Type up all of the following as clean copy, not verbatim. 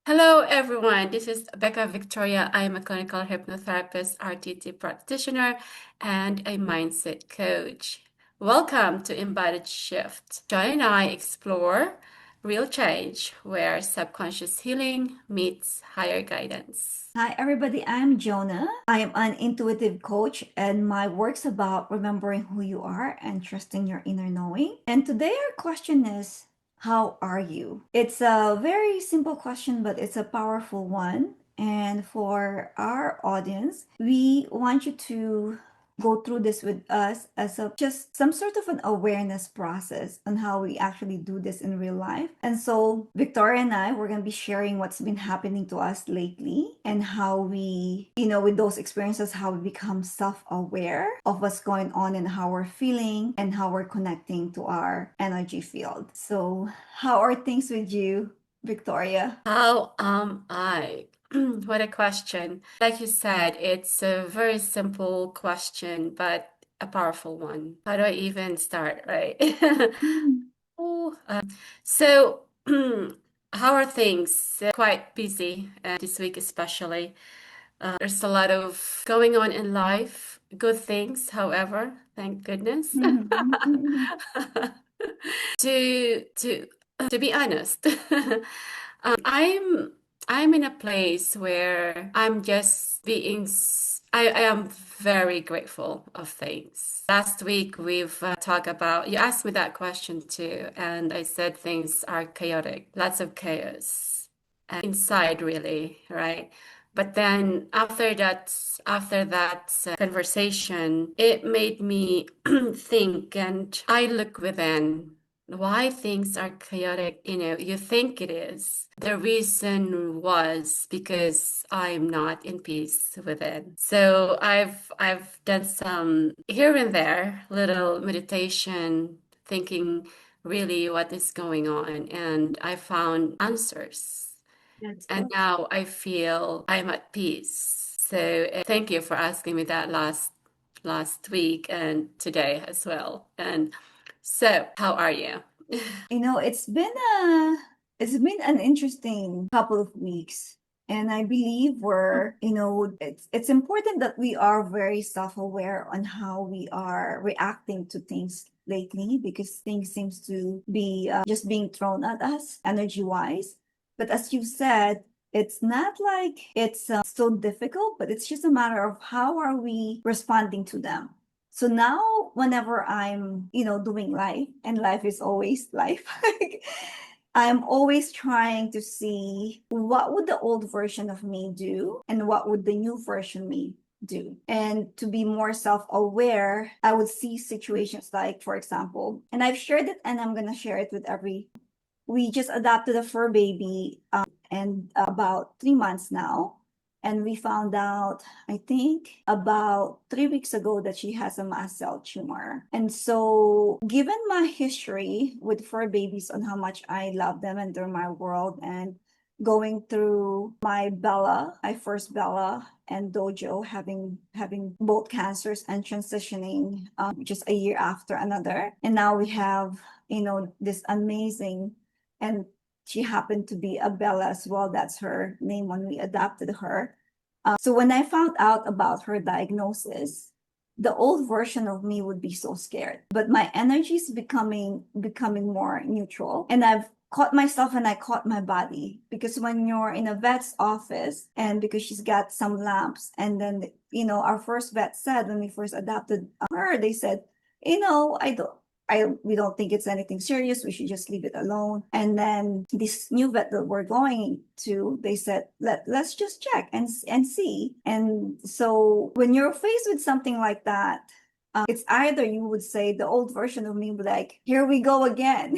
Hello, everyone. This is Becca Victoria. I am a clinical hypnotherapist, RTT practitioner, and a mindset coach. Welcome to Embodied Shift. Joy and I explore real change where subconscious healing meets higher guidance. Hi, everybody. I'm Jonna. I am an intuitive coach, and my work's about remembering who you are and trusting your inner knowing. And today, our question is, how are you? It's a very simple question, but it's a powerful one. And for our audience, we want you to go through this with us as a just some sort of an awareness process on how we actually do this in real life. And so Victoria and I, we're going to be sharing what's been happening to us lately and how we, with those experiences, how we become self-aware of what's going on and how we're feeling and how we're connecting to our energy field. So how are things with you, Victoria? How am I? What a question. Like you said, it's a very simple question, but a powerful one. How do I even start, right? Mm. Oh, so how are things? Quite busy this week, especially. There's a lot of going on in life, good things, however, thank goodness. Mhm. To to be honest, I'm in a place where I'm just I am very grateful of things. Last week we've talked about, you asked me that question too, and I said things are chaotic, lots of chaos inside really, right? But then after that conversation, it made me think, and I look within why things are chaotic. You think it is. The reason was because I'm not in peace within. So I've done some here and there little meditation, thinking really what is going on, and I found answers. That's And good. now I feel I'm at peace. So thank you for asking me that last week and today as well. And so, how are you? You know, it's been an interesting couple of weeks. And I believe it's important that we are very self-aware on how we are reacting to things lately because things seems to be just being thrown at us energy-wise. But as you said, it's not like it's so difficult, but it's just a matter of how are we responding to them. So now, whenever I'm, doing life, and life is always life, I'm always trying to see what would the old version of me do and what would the new version me do. And to be more self-aware, I would see situations like, for example, and I've shared it and I'm gonna share it with we just adopted a fur baby and about 3 months now. And we found out, I think, about 3 weeks ago that she has a mast cell tumor. And so, given my history with fur babies on how much I love them and they're my world, and going through my first Bella and Dojo having both cancers and transitioning just a year after another, and now we have this amazing and she happened to be a Bella as well. That's her name when we adopted her. So when I found out about her diagnosis, the old version of me would be so scared. But my energy is becoming more neutral, and I've caught myself and I caught my body because when you're in a vet's office and because she's got some lamps, and then our first vet said when we first adopted her, they said, we don't think it's anything serious. We should just leave it alone. And then this new vet that we're going to, they said, let's just check and see. And so when you're faced with something like that, it's either you would say the old version of me would like, here we go again,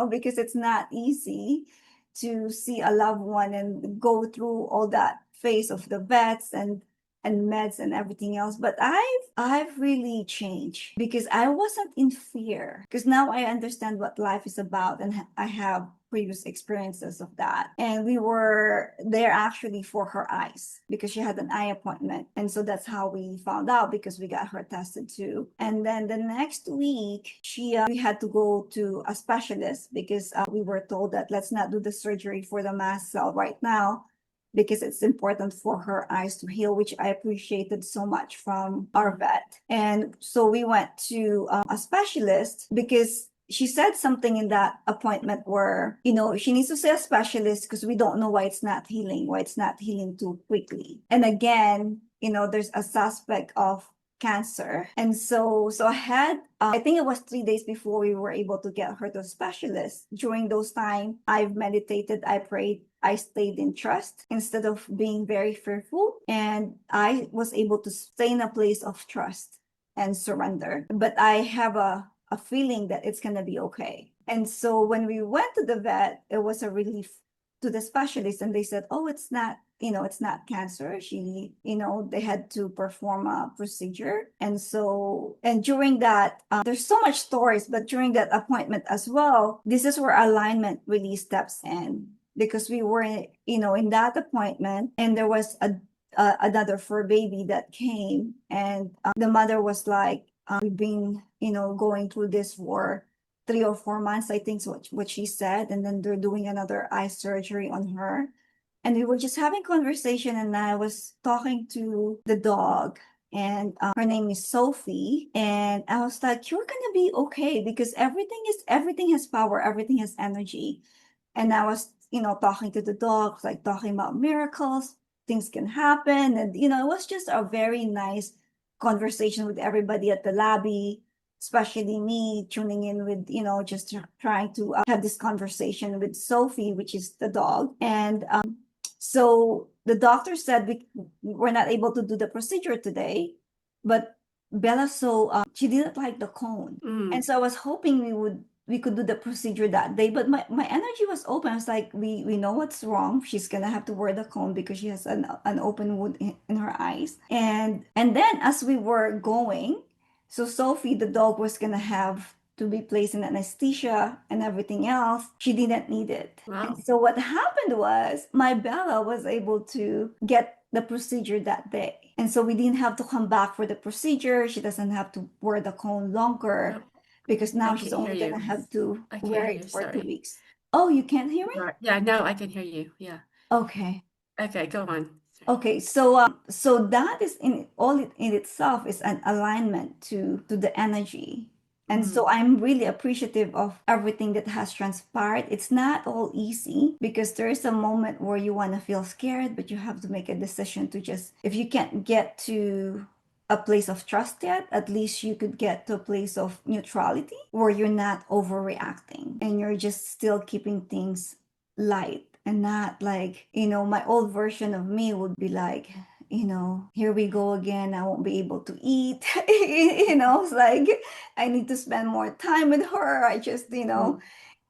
because it's not easy to see a loved one and go through all that phase of the vets and meds and everything else. But I've really changed because I wasn't in fear, because now I understand what life is about, and I have previous experiences of that. And we were there actually for her eyes because she had an eye appointment. And so that's how we found out, because we got her tested too. And then the next week, we had to go to a specialist because we were told that let's not do the surgery for the mast cell right now, because it's important for her eyes to heal, which I appreciated so much from our vet. And so we went to a specialist because she said something in that appointment where, she needs to see a specialist because we don't know why it's not healing too quickly. And again, there's a suspect of cancer. And so I had, I think it was 3 days before we were able to get her to a specialist. During those time, I've meditated, I prayed, I stayed in trust instead of being very fearful. And I was able to stay in a place of trust and surrender. But I have a feeling that it's going to be okay. And so when we went to the vet, it was a relief to the specialist. And they said, oh, it's not cancer. They had to perform a procedure. And during that, there's so much stories, but during that appointment as well, this is where alignment really steps in, because we were, in that appointment, and there was another fur baby that came, and the mother was like, we've been, going through this for 3 or 4 months, I think is what she said. And then they're doing another eye surgery on her. And we were just having conversation, and I was talking to the dog, and her name is Sophie. And I was like, you're gonna be okay, because everything has power, everything has energy. And I was, talking to the dog, like talking about miracles, things can happen. And, it was just a very nice conversation with everybody at the lobby, especially me tuning in with, just trying to have this conversation with Sophie, which is the dog. And so the doctor said we were not able to do the procedure today, but Bella, she didn't like the cone. And so I was hoping we could do the procedure that day, but my energy was open. I was like, we know what's wrong. She's gonna have to wear the cone because she has an open wound in her eyes. And then as we were going, so Sophie, the dog, was gonna have to be placed in anesthesia and everything else. She didn't need it. Wow. And so what happened was my Bella was able to get the procedure that day. And so we didn't have to come back for the procedure. She doesn't have to wear the cone longer, because now she's only gonna have to wear it for 2 weeks. Oh, you can't hear me? Yeah, no, I can hear you. Yeah. Okay. Okay, go on. Okay, so that is in itself is an alignment to the energy. And so I'm really appreciative of everything that has transpired. It's not all easy, because there is a moment where you want to feel scared, but you have to make a decision to just, if you can't get to a place of trust yet, at least you could get to a place of neutrality where you're not overreacting and you're just still keeping things light, and not like, my old version of me would be like, here we go again. I won't be able to eat. It's like I need to spend more time with her. I just,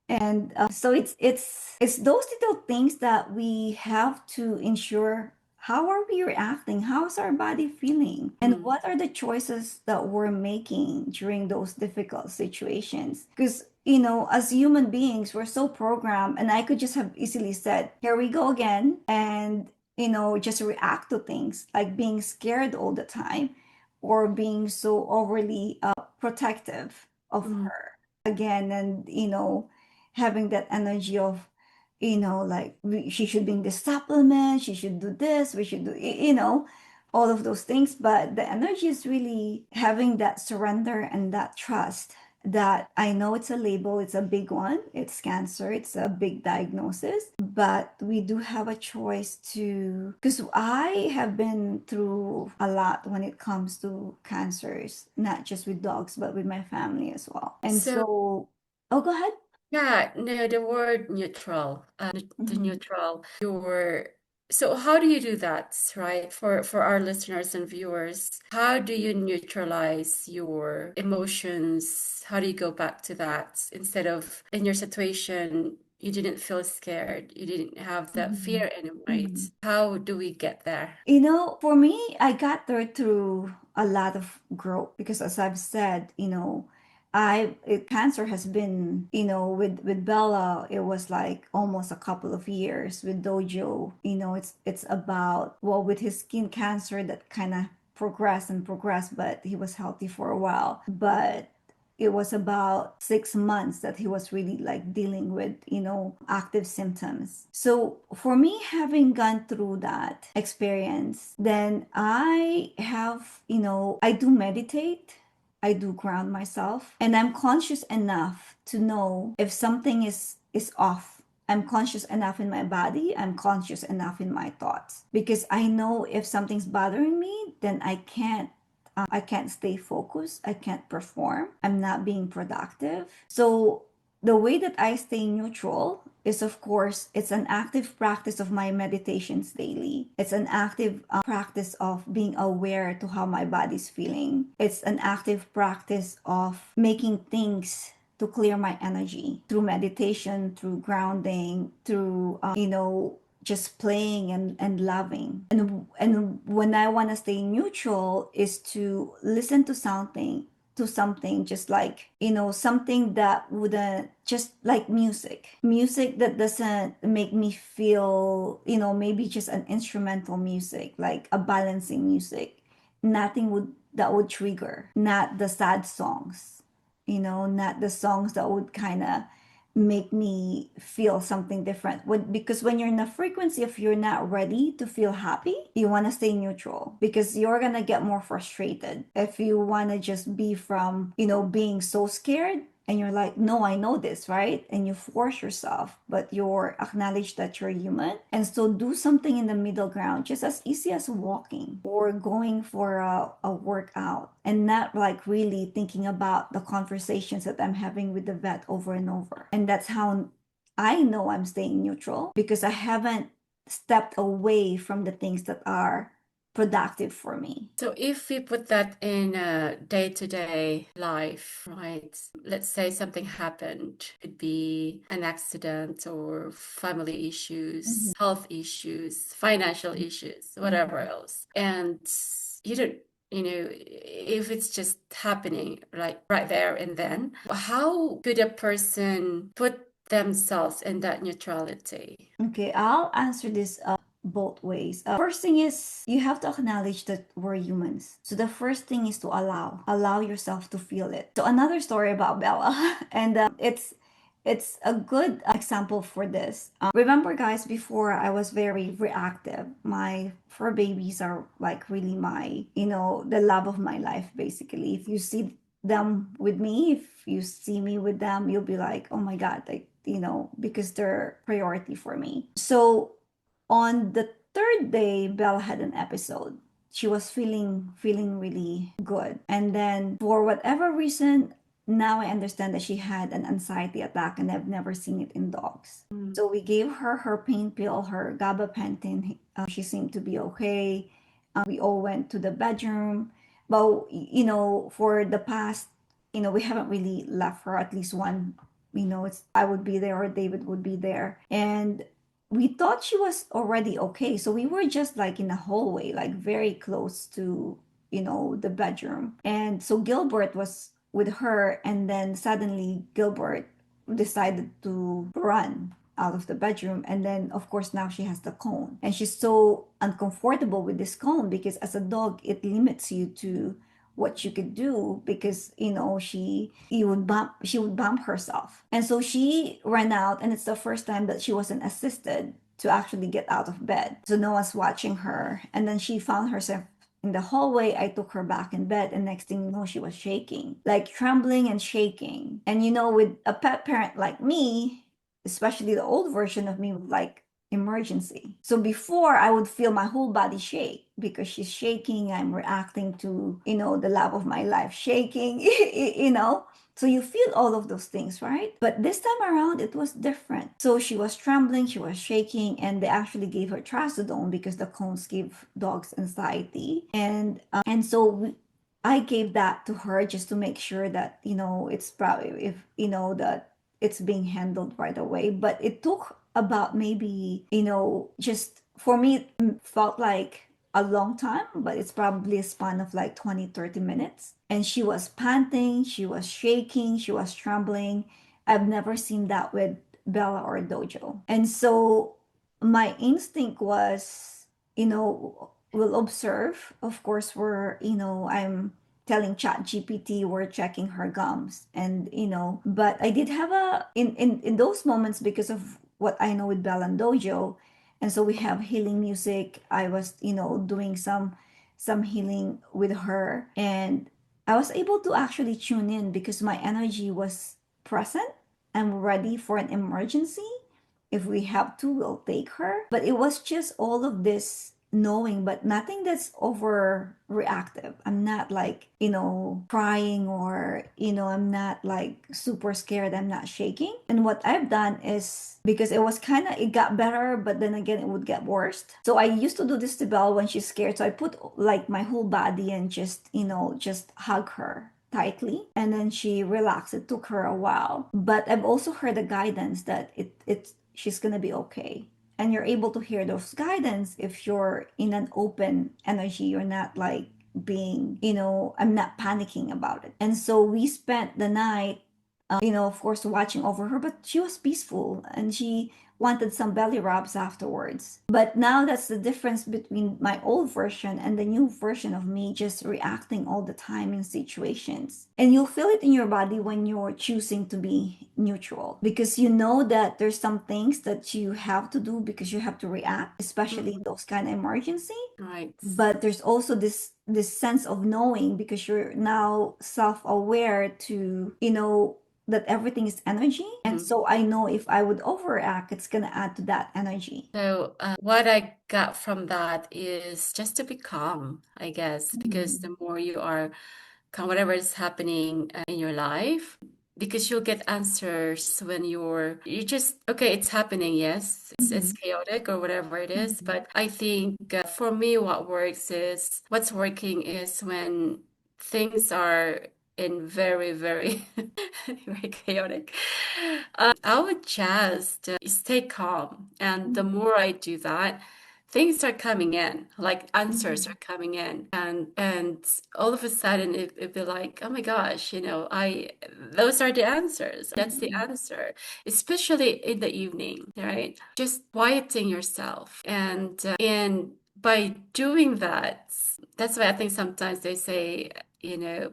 and so it's those little things that we have to ensure. How are we reacting? How's our body feeling? And what are the choices that we're making during those difficult situations? Because, as human beings, we're so programmed, and I could just have easily said, here we go again, and, just react to things, like being scared all the time, or being so overly protective of her again. And, having that energy of, like she should bring this supplement, she should do this, we should do, all of those things. But the energy is really having that surrender and that trust that I know it's a label, it's a big one, it's cancer, it's a big diagnosis, but we do have a choice to, because I have been through a lot when it comes to cancers, not just with dogs, but with my family as well. And so oh, go ahead. Yeah, no, the word neutral, the neutral, so how do you do that, right? For our listeners and viewers, how do you neutralize your emotions? How do you go back to that instead of in your situation, you didn't feel scared, you didn't have that fear anymore? How do we get there? For me, I got there through a lot of growth, because as I've said, cancer has been, with Bella, it was like almost a couple of years. With Dojo, it's about, well, with his skin cancer that kind of progressed and progressed, but he was healthy for a while. But it was about 6 months that he was really like dealing with, active symptoms. So for me, having gone through that experience, then I do meditate. I do ground myself, and I'm conscious enough to know if something is off. I'm conscious enough in my body, I'm conscious enough in my thoughts, because I know if something's bothering me, then I can't stay focused, I can't perform, I'm not being productive. So the way that I stay neutral is, of course, it's an active practice of my meditations daily. It's an active practice of being aware to how my body's feeling. It's an active practice of making things to clear my energy through meditation, through grounding, through just playing and loving. And when I want to stay neutral is to listen to something just like, something that wouldn't, just like music that doesn't make me feel, maybe just an instrumental music, like a balancing music. Nothing that would trigger, not the sad songs, not the songs that would kind of make me feel something different. Because when you're in a frequency, if you're not ready to feel happy, you want to stay neutral, because you're gonna get more frustrated if you want to just be from, being so scared, and you're like, no, I know this, right? And you force yourself, but you're acknowledge that you're human, and so do something in the middle ground, just as easy as walking or going for a workout, and not like really thinking about the conversations that I'm having with the vet over and over. And that's how I know I'm staying neutral, because I haven't stepped away from the things that are productive for me. So if we put that in a day-to-day life, right? Let's say something happened. It could be an accident or family issues, health issues, financial issues, whatever else. And you don't, if it's just happening like right there and then, how could a person put themselves in that neutrality? Okay, I'll answer this both ways. First thing is, you have to acknowledge that we're humans. So the first thing is to allow yourself to feel it. So another story about Bella, and it's a good example for this. Remember, guys, before I was very reactive. My fur babies are like really my, the love of my life, basically. If you see them with me, if you see me with them, you'll be like, oh my God, like, because they're priority for me. So on the third day, Bella had an episode. She was feeling really good. And then for whatever reason, now I understand that she had an anxiety attack, and I've never seen it in dogs. So we gave her pain pill, her gabapentin. She seemed to be okay. We all went to the bedroom. But, for the past, we haven't really left her. At least one, it's I would be there or David would be there. And we thought she was already okay. So we were just like in a hallway, like very close to, the bedroom. And so Gilbert was with her, and then suddenly Gilbert decided to run out of the bedroom. And then, of course, now she has the cone, and she's so uncomfortable with this cone, because as a dog, it limits you to what you could do, because she would bump herself. And so she ran out, and it's the first time that she wasn't assisted to actually get out of bed, so no one's watching her. And then she found herself in the hallway. I took her back in bed, and next thing you know, she was shaking, like trembling and shaking. And with a pet parent like me, especially the old version of me, would like emergency. So before, I would feel my whole body shake because she's shaking. I'm reacting to, the love of my life shaking, So you feel all of those things, right? But this time around, it was different. So she was trembling, she was shaking, and they actually gave her trazodone, because the cones give dogs anxiety. And so I gave that to her just to make sure that, it's probably, if, that it's being handled right away. But it took about maybe, just for me, it felt like a long time, but it's probably a span of like 20-30 minutes. and she was panting, she was shaking, she was trembling. I've never seen that with Bella or Dojo. And so my instinct was, we'll observe. Of course, I'm telling Chat GPT we're checking her gums. And, but I did have in those moments, because of what I know with Bella and Dojo. And so we have healing music. I was, doing some healing with her, and I was able to actually tune in because my energy was present. I'm ready for an emergency. If we have to, we'll take her. But it was just all of this knowing, but nothing that's overreactive. I'm not like, crying, or, I'm not like super scared. I'm not shaking. And what I've done is, because it got better, but then again, it would get worse. So I used to do this to Belle when she's scared. So I put like my whole body and just hug her tightly, and then she relaxed. It took her a while, but I've also heard the guidance that she's gonna be okay. And you're able to hear those guidance if you're in an open energy. You're not like being, I'm not panicking about it. And so we spent the night, of course, watching over her, but she was peaceful, and she wanted some belly rubs afterwards. But now that's the difference between my old version and the new version of me, just reacting all the time in situations. And you'll feel it in your body when you're choosing to be neutral, because you know that there's some things that you have to do because you have to react, especially in those kind of emergency. Right. But there's also this sense of knowing, because you're now self-aware to, that everything is energy. And so I know if I would overact, it's going to add to that energy. So, what I got from that is just to be calm, I guess, because the more you are calm, whatever is happening in your life, because you'll get answers when you just, okay, it's happening, yes, it's chaotic or whatever it is. But I think for me, what's working is when things are in very, very, very chaotic. I would just stay calm. And the more I do that, things are coming in, like answers are coming in. And all of a sudden it'd be like, oh my gosh, those are the answers. That's the answer, especially in the evening, right? Just quieting yourself. And by doing that, that's why I think sometimes they say,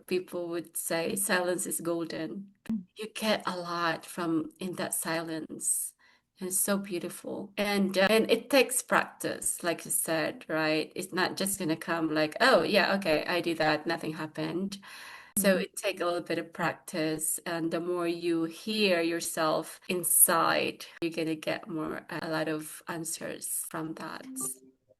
people would say silence is golden. You get a lot from in that silence. And it's so beautiful. And it takes practice, like you said, right? It's not just gonna come like, oh yeah, okay, I do that, nothing happened. So it takes a little bit of practice, and the more you hear yourself inside, you're gonna get a lot of answers from that,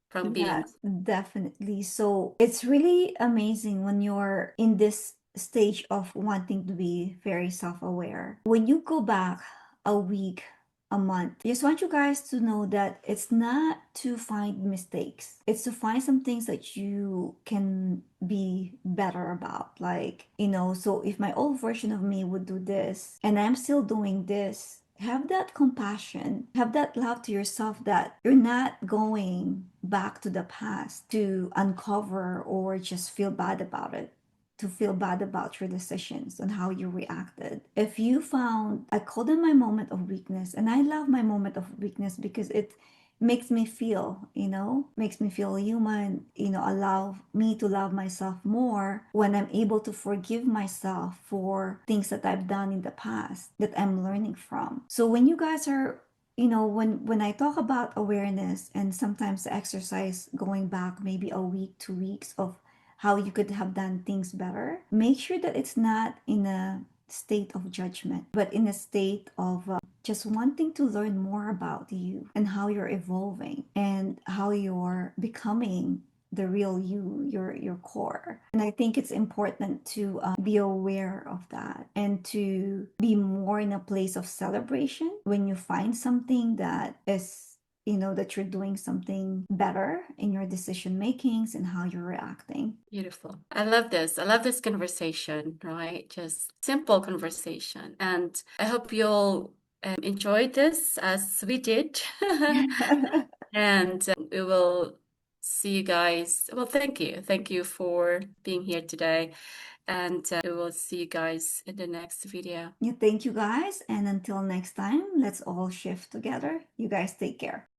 from being. Yeah, definitely. So it's really amazing when you're in this stage of wanting to be very self-aware. When you go back a week, a month, I just want you guys to know that it's not to find mistakes. It's to find some things that you can be better about. Like, so if my old version of me would do this and I'm still doing this, have that compassion, have that love to yourself, that you're not going back to the past to uncover or just feel bad about it, to feel bad about your decisions and how you reacted. If you found, I call them my moment of weakness, and I love my moment of weakness because it makes me feel human, allow me to love myself more when I'm able to forgive myself for things that I've done in the past that I'm learning from. So when you guys are, when I talk about awareness, and sometimes the exercise going back maybe a week, 2 weeks of how you could have done things better, make sure that it's not in a state of judgment, but in a state of just wanting to learn more about you and how you're evolving and how you're becoming the real you, your core. And I think it's important to be aware of that, and to be more in a place of celebration when you find something that is, that you're doing something better in your decision makings and how you're reacting. Beautiful. I love this. I love this conversation, right? Just simple conversation. And I hope you'll enjoy this as we did. And we will see you guys. Well, thank you. Thank you for being here today. And we'll see you guys in the next video. Yeah, thank you guys. And until next time, let's all shift together. You guys take care.